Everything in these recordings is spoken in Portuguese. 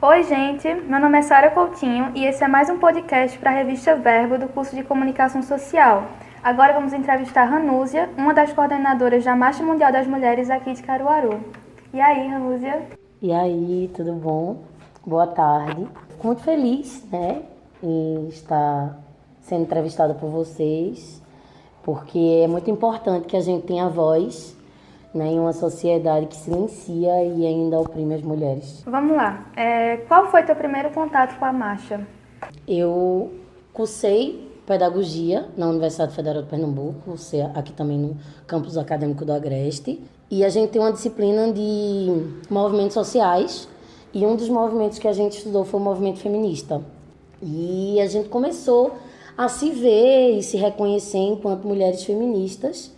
Oi, gente! Meu nome é Sara Coutinho e esse é mais um podcast para a revista Verbo do curso de Comunicação Social. Agora vamos entrevistar Ranúzia, uma das coordenadoras da Marcha Mundial das Mulheres aqui de Caruaru. E aí, Ranúzia? E aí, tudo bom? Boa tarde. Fico muito feliz, né, em estar sendo entrevistada por vocês, porque é muito importante que a gente tenha voz, né, em uma sociedade que silencia e ainda oprime as mulheres. Vamos lá. Qual foi teu primeiro contato com a marcha? Eu cursei pedagogia na Universidade Federal de Pernambuco, cursei aqui também no campus acadêmico do Agreste, e a gente tem uma disciplina de movimentos sociais, e um dos movimentos que a gente estudou foi o movimento feminista. E a gente começou a se ver e se reconhecer enquanto mulheres feministas.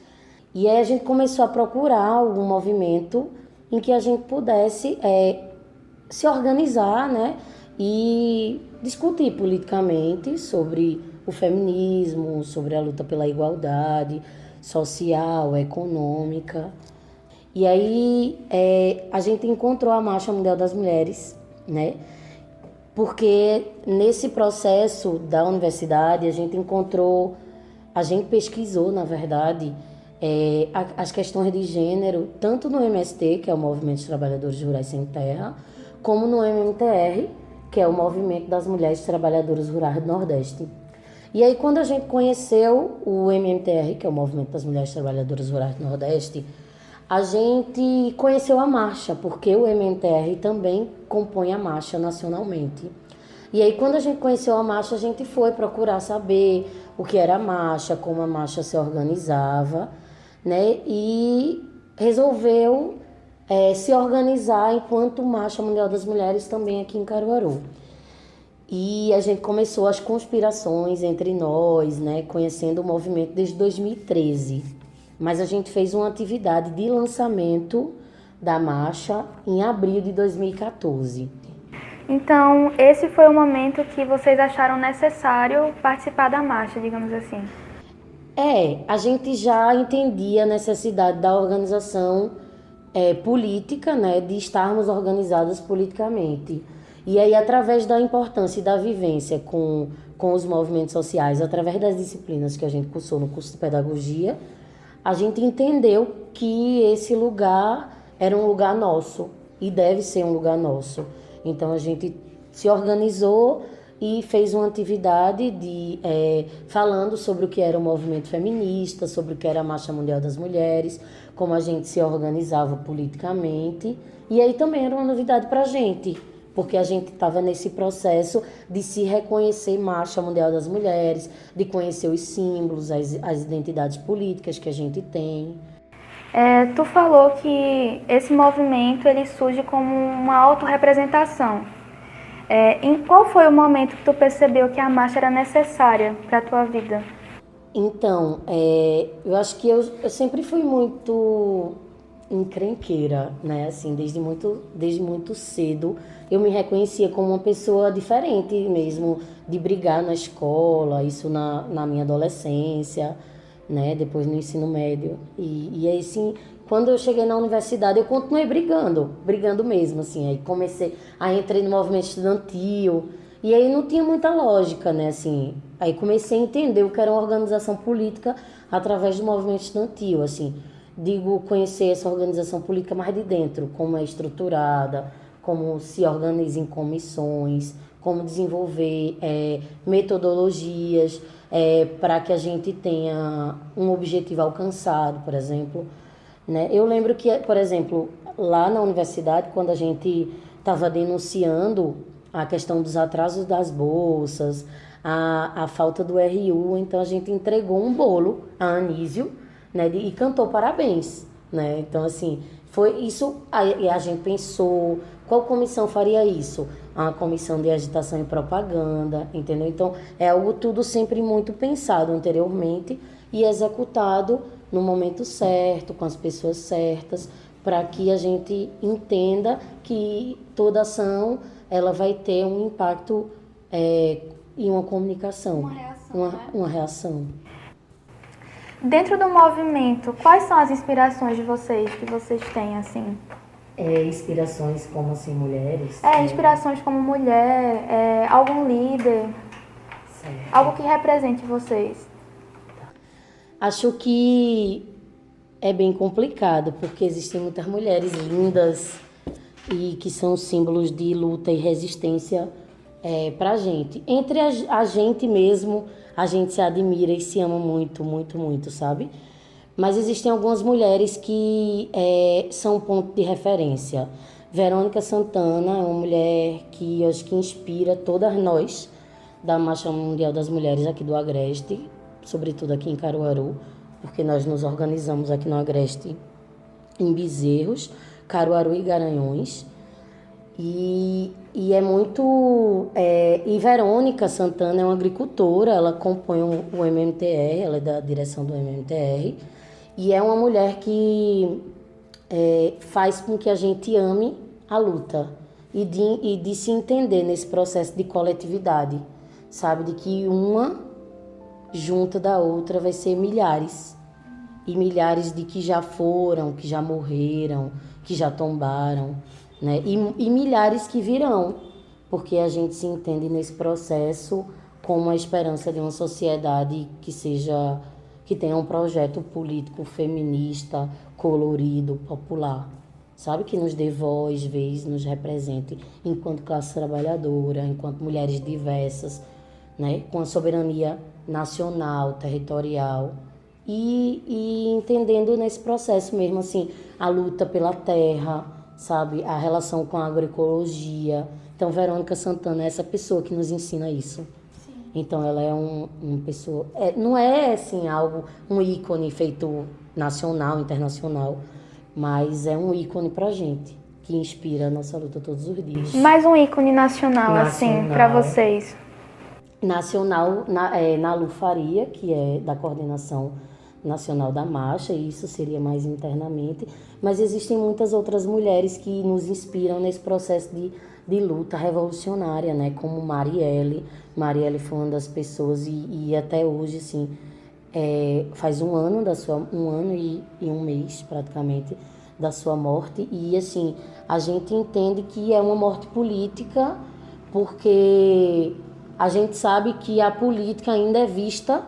E aí a gente começou a procurar algum movimento em que a gente pudesse se organizar, né, e discutir politicamente sobre o feminismo, sobre a luta pela igualdade social, econômica. E aí a gente encontrou a Marcha Mundial das Mulheres, né? Porque nesse processo da universidade a gente pesquisou, na verdade, as questões de gênero, tanto no MST, que é o Movimento dos Trabalhadores Rurais Sem Terra, como no MMTR, que é o Movimento das Mulheres Trabalhadoras Rurais do Nordeste. E aí, quando a gente conheceu o MMTR, que é o Movimento das Mulheres Trabalhadoras Rurais do Nordeste, a gente conheceu a marcha, porque o MMTR também compõe a marcha nacionalmente. E aí, quando a gente conheceu a marcha, a gente foi procurar saber o que era a marcha, como a marcha se organizava, né? E resolveu se organizar enquanto Marcha Mundial das Mulheres também aqui em Caruaru. E a gente começou as conspirações entre nós, né? Conhecendo o movimento desde 2013. Mas a gente fez uma atividade de lançamento da marcha em abril de 2014. Então, esse foi o momento que vocês acharam necessário participar da marcha, digamos assim. A gente já entendia a necessidade da organização política, né, de estarmos organizadas politicamente. E aí, através da importância e da vivência com os movimentos sociais, através das disciplinas que a gente cursou no curso de pedagogia, a gente entendeu que esse lugar era um lugar nosso e deve ser um lugar nosso. Então, a gente se organizou e fez uma atividade falando sobre o que era o movimento feminista, sobre o que era a Marcha Mundial das Mulheres, como a gente se organizava politicamente. E aí também era uma novidade para a gente, porque a gente estava nesse processo de se reconhecer Marcha Mundial das Mulheres, de conhecer os símbolos, as identidades políticas que a gente tem. Tu falou que esse movimento ele surge como uma autorrepresentação. Em qual foi o momento que tu percebeu que a marcha era necessária para a tua vida? Então, eu acho que eu sempre fui muito encrenqueira, né? Assim, desde muito cedo eu me reconhecia como uma pessoa diferente mesmo, de brigar na escola, isso na minha adolescência, né? Depois no ensino médio. E aí, sim, quando eu cheguei na universidade, eu continuei brigando mesmo, assim. Aí entrei no movimento estudantil, e aí não tinha muita lógica, né? Assim, aí comecei a entender o que era uma organização política através do movimento estudantil, assim. Conhecer essa organização política mais de dentro, como é estruturada, como se organiza em comissões, como desenvolver metodologias para que a gente tenha um objetivo alcançado, por exemplo. Né? Eu lembro que, por exemplo, lá na universidade, quando a gente estava denunciando a questão dos atrasos das bolsas, a falta do RU, então a gente entregou um bolo a Anísio, né, e cantou parabéns, né? Então, assim, foi isso. Aí a gente pensou, qual comissão faria isso? A comissão de agitação e propaganda, entendeu? Então, é algo tudo sempre muito pensado anteriormente e executado no momento certo, com as pessoas certas, para que a gente entenda que toda ação ela vai ter um impacto e uma comunicação. Uma reação. Uma reação. Dentro do movimento, quais são as inspirações de vocês, que vocês têm, assim? Inspirações como, assim, mulheres? Inspirações como mulher, algum líder, Certo. algo que represente vocês. Acho que é bem complicado, porque existem muitas mulheres lindas e que são símbolos de luta e resistência pra gente. Entre a gente mesmo, a gente se admira e se ama muito, muito, muito, sabe? Mas existem algumas mulheres que são um ponto de referência. Verônica Santana é uma mulher que eu acho que inspira todas nós da Marcha Mundial das Mulheres aqui do Agreste, sobretudo aqui em Caruaru, porque nós nos organizamos aqui no Agreste em Bezerros, Caruaru e Garanhuns. E é muito... e Verônica Santana é uma agricultora, ela compõe o MMTR, ela é da direção do MMTR, e é uma mulher que faz com que a gente ame a luta e de se entender nesse processo de coletividade, sabe? De que uma junto da outra vai ser milhares. E milhares de que já foram, que já morreram, que já tombaram, né? E milhares que virão, porque a gente se entende nesse processo como a esperança de uma sociedade que tenha um projeto político feminista, colorido, popular, sabe? Que nos dê voz, vez, nos represente enquanto classe trabalhadora, enquanto mulheres diversas, né? Com a soberania nacional, territorial e entendendo nesse processo mesmo, assim, a luta pela terra, sabe? A relação com a agroecologia. Então, Verônica Santana é essa pessoa que nos ensina isso. Sim. Então, ela é uma pessoa... não é, assim, um ícone feito nacional, internacional, mas é um ícone pra gente, que inspira a nossa luta todos os dias. Mais um ícone nacional. Assim, pra vocês. Nacional, Nalu Faria, que é da coordenação nacional da marcha, e isso seria mais internamente, mas existem muitas outras mulheres que nos inspiram nesse processo de luta revolucionária, né? Como Marielle. Marielle foi uma das pessoas e até hoje, assim, faz um ano e um mês praticamente da sua morte, e assim, a gente entende que é uma morte política, porque a gente sabe que a política ainda é vista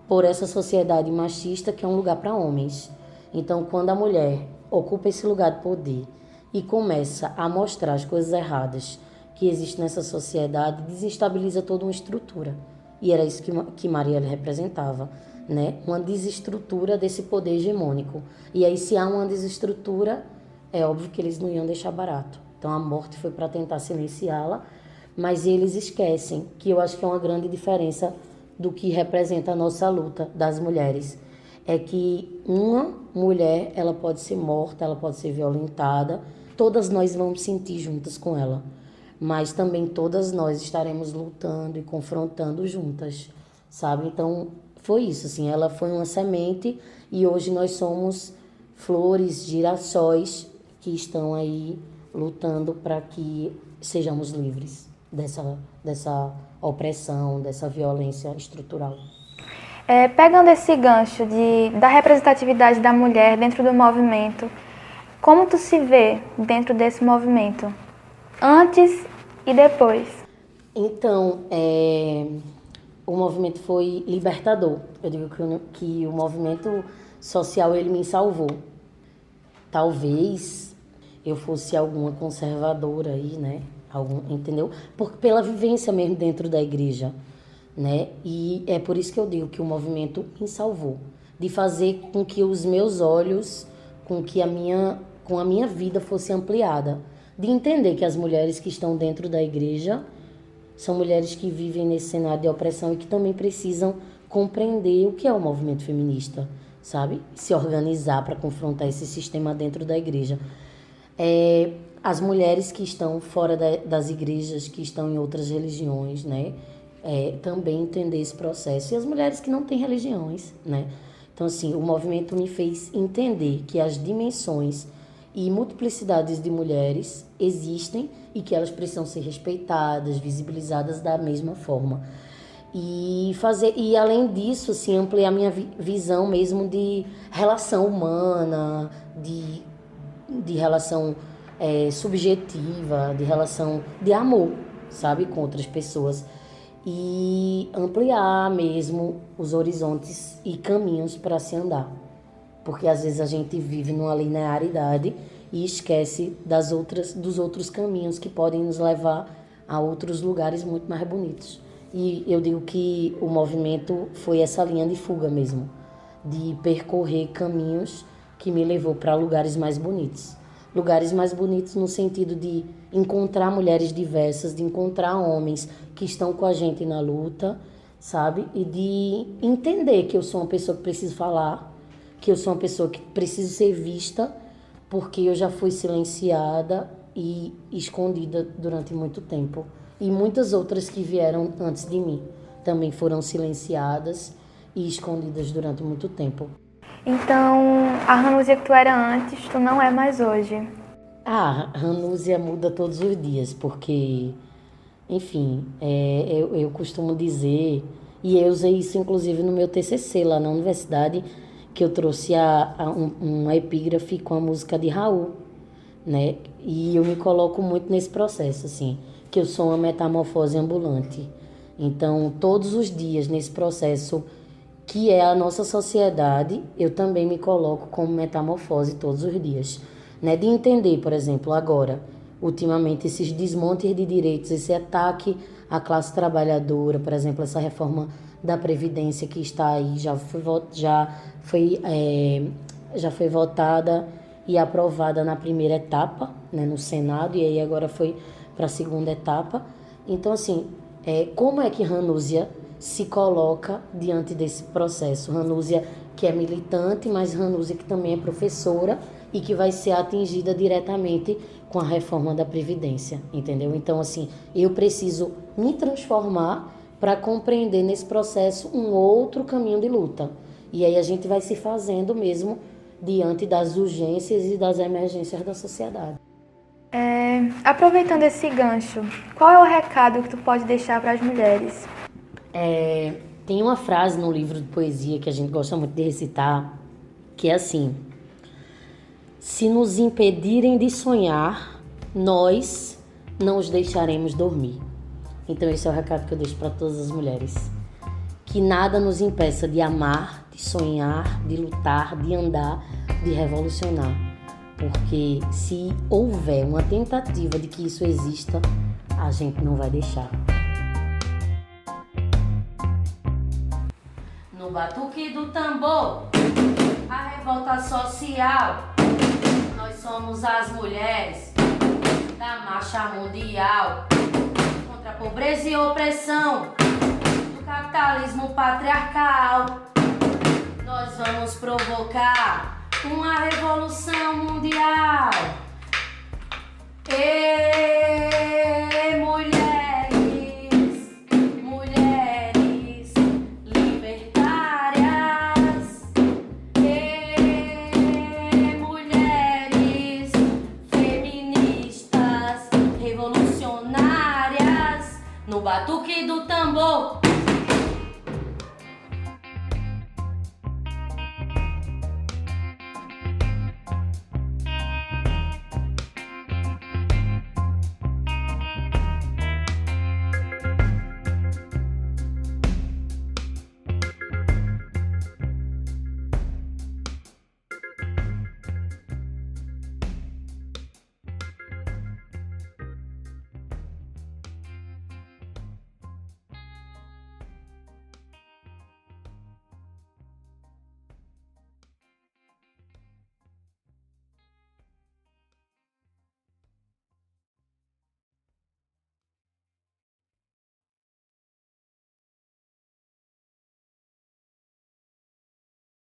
por essa sociedade machista, que é um lugar para homens. Então, quando a mulher ocupa esse lugar de poder e começa a mostrar as coisas erradas que existem nessa sociedade, desestabiliza toda uma estrutura. E era isso que Marielle representava, né? Uma desestrutura desse poder hegemônico. E aí, se há uma desestrutura, é óbvio que eles não iam deixar barato. Então, a morte foi para tentar silenciá-la, mas eles esquecem, que eu acho que é uma grande diferença do que representa a nossa luta das mulheres. É que uma mulher, ela pode ser morta, ela pode ser violentada, todas nós vamos sentir juntas com ela, mas também todas nós estaremos lutando e confrontando juntas, sabe? Então, foi isso, assim, ela foi uma semente e hoje nós somos flores, girassóis que estão aí lutando para que sejamos livres dessa opressão, dessa violência estrutural. Pegando esse gancho da representatividade da mulher dentro do movimento, como tu se vê dentro desse movimento? Antes e depois? Então, o movimento foi libertador. Eu digo que o movimento social, ele me salvou. Talvez eu fosse alguma conservadora aí, né? Entendeu? Pela vivência mesmo dentro da igreja, né? E é por isso que eu digo que o movimento me salvou, de fazer com que os meus olhos, com a minha vida fosse ampliada, de entender que as mulheres que estão dentro da igreja são mulheres que vivem nesse cenário de opressão e que também precisam compreender o que é o movimento feminista, sabe? Se organizar para confrontar esse sistema dentro da igreja. As mulheres que estão fora das igrejas, que estão em outras religiões, né? Também entender esse processo. E as mulheres que não têm religiões, né? Então, assim, o movimento me fez entender que as dimensões e multiplicidades de mulheres existem e que elas precisam ser respeitadas, visibilizadas da mesma forma. E além disso, assim, ampliar minha visão mesmo de relação humana, de relação subjetiva, de relação de amor, sabe, com outras pessoas. E ampliar mesmo os horizontes e caminhos para se andar. Porque às vezes a gente vive numa linearidade e esquece dos outros caminhos que podem nos levar a outros lugares muito mais bonitos. E eu digo que o movimento foi essa linha de fuga mesmo, de percorrer caminhos que me levou para lugares mais bonitos. Lugares mais bonitos no sentido de encontrar mulheres diversas, de encontrar homens que estão com a gente na luta, sabe? E de entender que eu sou uma pessoa que preciso falar, que eu sou uma pessoa que preciso ser vista, porque eu já fui silenciada e escondida durante muito tempo. E muitas outras que vieram antes de mim também foram silenciadas e escondidas durante muito tempo. Então, a Ranúzia que tu era antes, tu não é mais hoje. A Ranúzia muda todos os dias, porque, enfim, eu costumo dizer, e eu usei isso inclusive no meu TCC lá na universidade, que eu trouxe uma epígrafe com a música de Raul, né? E eu me coloco muito nesse processo, assim, que eu sou uma metamorfose ambulante. Então, todos os dias nesse processo que é a nossa sociedade, eu também me coloco como metamorfose todos os dias, né? De entender, por exemplo, agora, ultimamente, esses desmontes de direitos, esse ataque à classe trabalhadora, por exemplo, essa reforma da Previdência que está aí, já foi votada e aprovada na primeira etapa, né, no Senado, e aí agora foi para a segunda etapa. Então, assim, como é que Ranúzia se coloca diante desse processo? Ranúzia que é militante, mas Ranúzia que também é professora e que vai ser atingida diretamente com a reforma da Previdência, entendeu? Então, assim, eu preciso me transformar para compreender nesse processo um outro caminho de luta. E aí a gente vai se fazendo mesmo diante das urgências e das emergências da sociedade. Aproveitando esse gancho, qual é o recado que tu pode deixar para as mulheres? Tem uma frase no livro de poesia que a gente gosta muito de recitar, que é assim: se nos impedirem de sonhar, nós não os deixaremos dormir. Então esse é o recado que eu deixo para todas as mulheres. Que nada nos impeça de amar, de sonhar, de lutar, de andar, de revolucionar. Porque se houver uma tentativa de que isso exista, a gente não vai deixar. No batuque do tambor, a revolta social, nós somos as mulheres da marcha mundial contra a pobreza e opressão do capitalismo patriarcal. Nós vamos provocar uma revolução mundial. Mulheres libertárias. Mulheres feministas revolucionárias. No batuque do tambor.